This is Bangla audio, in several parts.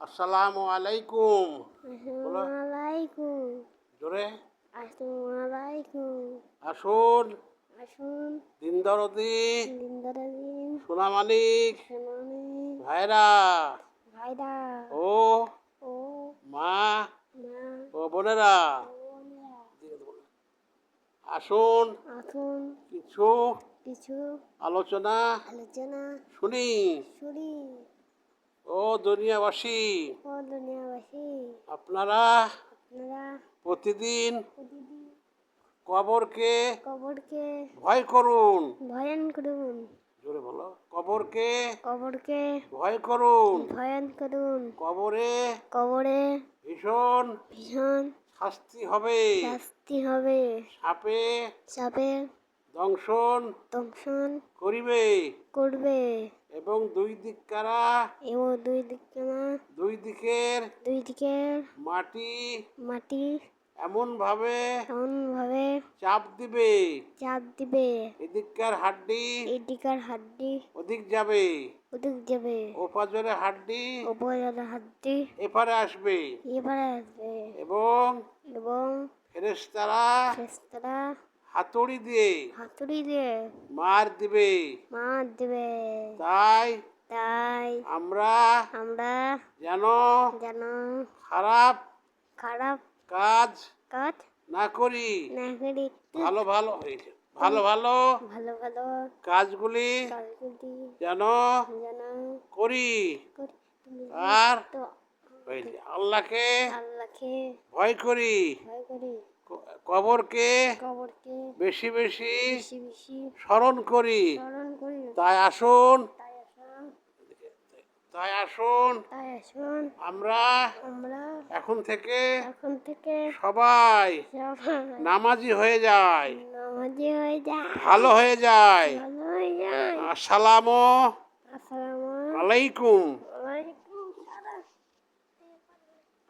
আসসালামু আলাইকুম। বলো আসসালামালাইকুম। জোরে। আসসালামালাইকুম। আসুন আসুন দিন দরদি দিন সোনামানিক সোনামণি ভাইরা ভাইরা ও ও মা মা ও বোনেরা, বোনেরা, আসুন আসুন কিছু কিছু আলোচনা আলোচনা শুনি। শুনি। ও দুনিয়াবাসী, ও দুনিয়াবাসী, আপনারা আপনারা প্রতিদিন প্রতিদিন কবরকে কবরকে ভয় করুন। ভয়ন করুন। জোরে বলো, কবরকে কবরকে ভয় করুন। ভয়ন করুন। কবরে কবরে ভীষণ ভীষণ শাস্তি হবে। শাস্তি হবে। সাপে সাপে দংশন দংশন করিবে করবে এবং দুই দিকের দুই দিকের মাটি মাটি এমন ভাবে এমনভাবে চাপ দিবে, চাপ দিবে, এদিককার হাড্ডি এদিকার হাড্ডি ওদিক যাবে, ওদিক যাবে, ওপাজরে হাড্ডি ওপরের হাড্ডি এপারে আসবে এবারে আসবে এবং এবং ফেরেশতারা ফেরেশতারা হাতুড়ি দিয়ে হাতুড়ি দিয়ে মার দিবে। মার দেবে। তাই তাই আমরা আমরা যেন যেন খারাপ খারাপ কাজ কাজ না করি, না করি, ভালো ভালো হয়েছে, ভালো ভালো ভালো ভালো কাজগুলি কাজগুলি যেন যেন করি। করি। আর তো হয়েছে আল্লাহকে আল্লাহকে ভয় করি, ভয় করি, কবরকে কবরকে বেশি বেশি বেশি বেশি স্মরণ করি। স্মরণ করি। তাই আসুন তাই আসুন তাই আসুন তাই আসুন আমরা আমরা এখন থেকে এখন সবাই সবাই নামাজি হয়ে যায়, নামাজি হয়ে যায়, ভালো হয়ে যায়। ভালো হয়ে যায়। আসসালামু আসসালামু আলাইকুম আলাইকুম।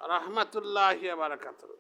রহমতুল্লাহি ওয়া বারাকাতুহু।